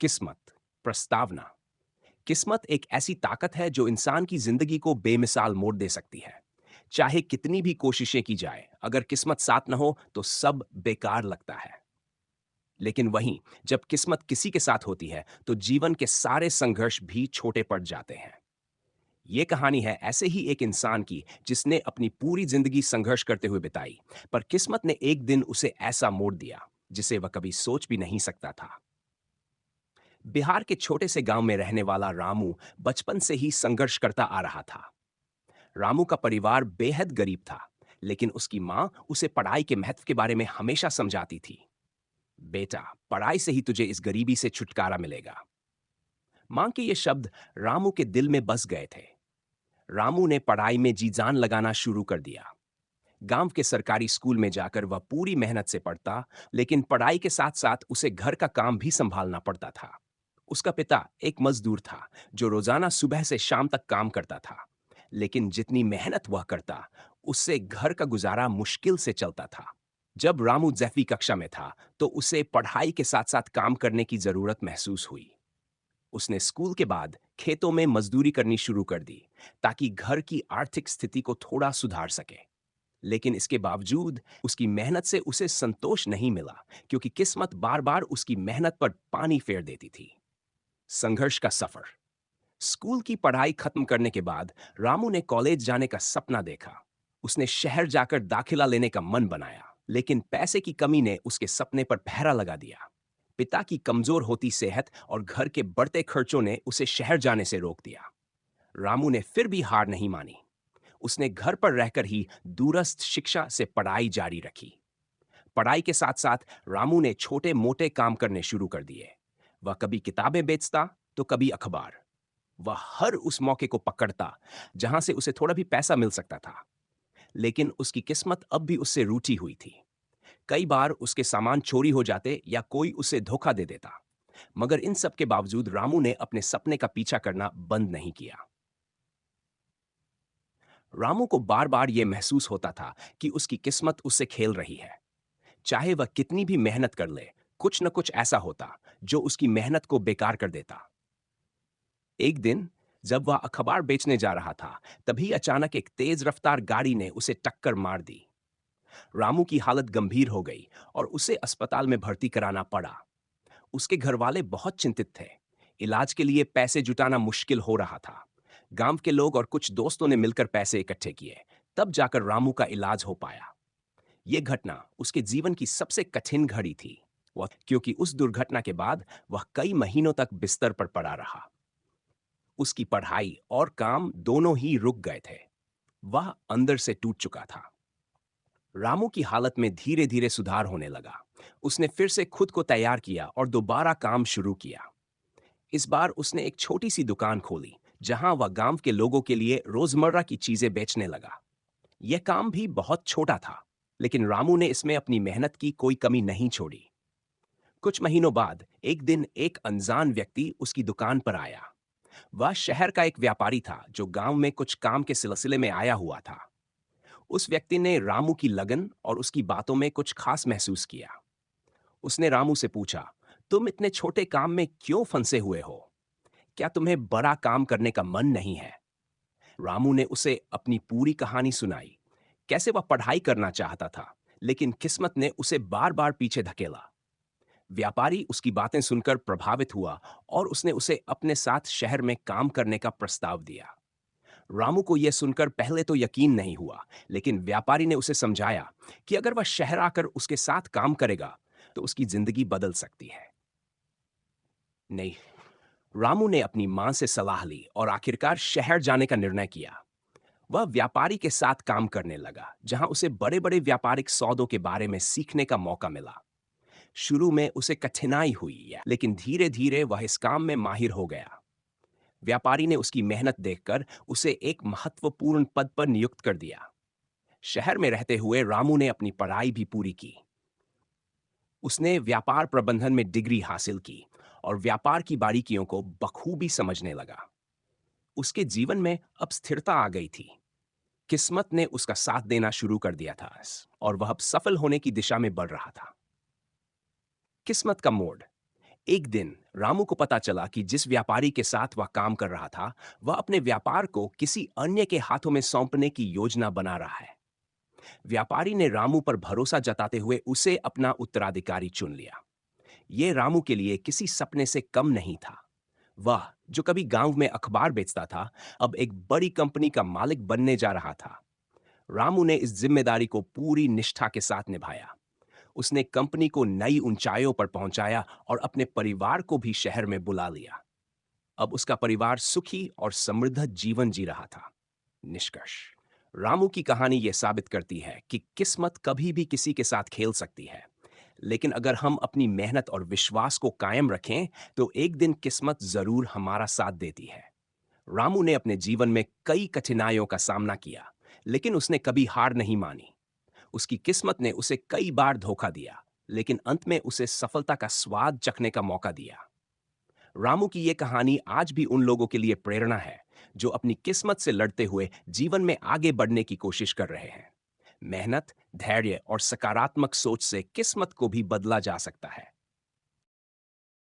किस्मत, प्रस्तावना। किस्मत एक ऐसी ताकत है जो इंसान की जिंदगी को बेमिसाल मोड़ दे सकती है। चाहे कितनी भी कोशिशें की जाए, अगर किस्मत साथ न हो तो सब बेकार लगता है। लेकिन वहीं जब किस्मत किसी के साथ होती है तो जीवन के सारे संघर्ष भी छोटे पड़ जाते हैं। ये कहानी है ऐसे ही एक इंसान की जिसने अपनी पूरी जिंदगी संघर्ष करते हुए बिताई, पर किस्मत ने एक दिन उसे ऐसा मोड़ दिया जिसे वह कभी सोच भी नहीं सकता था। बिहार के छोटे से गांव में रहने वाला रामू बचपन से ही संघर्ष करता आ रहा था। रामू का परिवार बेहद गरीब था, लेकिन उसकी मां उसे पढ़ाई के महत्व के बारे में हमेशा समझाती थी। बेटा, पढ़ाई से ही तुझे इस गरीबी से छुटकारा मिलेगा। मां के ये शब्द रामू के दिल में बस गए थे। रामू ने पढ़ाई में जी जान लगाना शुरू कर दिया। गांव के सरकारी स्कूल में जाकर वह पूरी मेहनत से पढ़ता, लेकिन पढ़ाई के साथ साथ उसे घर का काम भी संभालना पड़ता था। उसका पिता एक मजदूर था जो रोजाना सुबह से शाम तक काम करता था, लेकिन जितनी मेहनत वह करता, उससे घर का गुजारा मुश्किल से चलता था। जब रामू 10वीं कक्षा में था, तो उसे पढ़ाई के साथ साथ काम करने की जरूरत महसूस हुई। उसने स्कूल के बाद खेतों में मजदूरी करनी शुरू कर दी, ताकि घर की आर्थिक स्थिति को थोड़ा सुधार सके। लेकिन इसके बावजूद उसकी मेहनत से उसे संतोष नहीं मिला, क्योंकि किस्मत बार बार उसकी मेहनत पर पानी फेर देती थी। संघर्ष का सफर। स्कूल की पढ़ाई खत्म करने के बाद रामू ने कॉलेज जाने का सपना देखा। उसने शहर जाकर दाखिला लेने का मन बनाया, लेकिन पैसे की कमी ने उसके सपने पर पहरा लगा दिया। पिता की कमजोर होती सेहत और घर के बढ़ते खर्चों ने उसे शहर जाने से रोक दिया। रामू ने फिर भी हार नहीं मानी। उसने घर पर रहकर ही दूरस्थ शिक्षा से पढ़ाई जारी रखी। पढ़ाई के साथ साथ रामू ने छोटे मोटे काम करने शुरू कर दिए। वह कभी किताबें बेचता, तो कभी अखबार। वह हर उस मौके को पकड़ता जहां से उसे थोड़ा भी पैसा मिल सकता था। लेकिन उसकी किस्मत अब भी उससे रूठी हुई थी। कई बार उसके सामान चोरी हो जाते या कोई उसे धोखा दे देता। मगर इन सब के बावजूद रामू ने अपने सपने का पीछा करना बंद नहीं किया। रामू को बार बार यह महसूस होता था कि उसकी किस्मत उससे खेल रही है। चाहे वह कितनी भी मेहनत कर ले, कुछ न कुछ ऐसा होता जो उसकी मेहनत को बेकार कर देता। एक दिन जब वह अखबार बेचने जा रहा था, तभी अचानक एक तेज रफ्तार गाड़ी ने उसे टक्कर मार दी। रामू की हालत गंभीर हो गई और उसे अस्पताल में भर्ती कराना पड़ा। उसके घरवाले बहुत चिंतित थे। इलाज के लिए पैसे जुटाना मुश्किल हो रहा था। गांव के लोग और कुछ दोस्तों ने मिलकर पैसे इकट्ठे किए, तब जाकर रामू का इलाज हो पाया। यह घटना उसके जीवन की सबसे कठिन घड़ी थी, वह क्योंकि उस दुर्घटना के बाद वह कई महीनों तक बिस्तर पर पड़ा रहा। उसकी पढ़ाई और काम दोनों ही रुक गए थे। वह अंदर से टूट चुका था। रामू की हालत में धीरे धीरे सुधार होने लगा। उसने फिर से खुद को तैयार किया और दोबारा काम शुरू किया। इस बार उसने एक छोटी सी दुकान खोली, जहां वह गांव के लोगों के लिए रोजमर्रा की चीजें बेचने लगा। यह काम भी बहुत छोटा था, लेकिन रामू ने इसमें अपनी मेहनत की कोई कमी नहीं छोड़ी। कुछ महीनों बाद एक दिन एक अनजान व्यक्ति उसकी दुकान पर आया। वह शहर का एक व्यापारी था जो गांव में कुछ काम के सिलसिले में आया हुआ था। उस व्यक्ति ने रामू की लगन और उसकी बातों में कुछ खास महसूस किया। उसने रामू से पूछा, तुम इतने छोटे काम में क्यों फंसे हुए हो? क्या तुम्हें बड़ा काम करने का मन नहीं है? रामू ने उसे अपनी पूरी कहानी सुनाई। कैसे वह पढ़ाई करना चाहता था, लेकिन किस्मत ने उसे बार बार पीछे धकेला। व्यापारी उसकी बातें सुनकर प्रभावित हुआ और उसने उसे अपने साथ शहर में काम करने का प्रस्ताव दिया। रामू को यह सुनकर पहले तो यकीन नहीं हुआ, लेकिन व्यापारी ने उसे समझाया कि अगर वह शहर आकर उसके साथ काम करेगा तो उसकी जिंदगी बदल सकती है। नहीं, रामू ने अपनी मां से सलाह ली और आखिरकार शहर जाने का निर्णय किया। वह व्यापारी के साथ काम करने लगा, जहां उसे बड़े बड़े व्यापारिक सौदों के बारे में सीखने का मौका मिला। शुरू में उसे कठिनाई हुई, लेकिन धीरे धीरे वह इस काम में माहिर हो गया। व्यापारी ने उसकी मेहनत देखकर उसे एक महत्वपूर्ण पद पर नियुक्त कर दिया। शहर में रहते हुए रामू ने अपनी पढ़ाई भी पूरी की। उसने व्यापार प्रबंधन में डिग्री हासिल की और व्यापार की बारीकियों को बखूबी समझने लगा। उसके जीवन में अब स्थिरता आ गई थी। किस्मत ने उसका साथ देना शुरू कर दिया था और वह अब सफल होने की दिशा में बढ़ रहा था। किस्मत का मोड़। एक दिन रामू को पता चला कि जिस व्यापारी के साथ वह काम कर रहा था, वह अपने व्यापार को किसी अन्य के हाथों में सौंपने की योजना बना रहा है। व्यापारी ने रामू पर भरोसा जताते हुए उसे अपना उत्तराधिकारी चुन लिया। यह रामू के लिए किसी सपने से कम नहीं था। वह, जो कभी गांव में अखबार बेचता था, अब एक बड़ी कंपनी का मालिक बनने जा रहा था। रामू ने इस जिम्मेदारी को पूरी निष्ठा के साथ निभाया। उसने कंपनी को नई ऊंचाइयों पर पहुंचाया और अपने परिवार को भी शहर में बुला लिया। अब उसका परिवार सुखी और समृद्ध जीवन जी रहा था। निष्कर्ष, रामू की कहानी यह साबित करती है कि किस्मत कभी भी किसी के साथ खेल सकती है, लेकिन अगर हम अपनी मेहनत और विश्वास को कायम रखें, तो एक दिन किस्मत जरूर हमारा साथ देती है। रामू ने अपने जीवन में कई कठिनाइयों का सामना किया, लेकिन उसने कभी हार नहीं मानी। उसकी किस्मत ने उसे कई बार धोखा दिया, लेकिन अंत में उसे सफलता का स्वाद चखने का मौका दिया। रामू की यह कहानी आज भी उन लोगों के लिए प्रेरणा है जो अपनी किस्मत से लड़ते हुए जीवन में आगे बढ़ने की कोशिश कर रहे हैं। मेहनत, धैर्य और सकारात्मक सोच से किस्मत को भी बदला जा सकता है।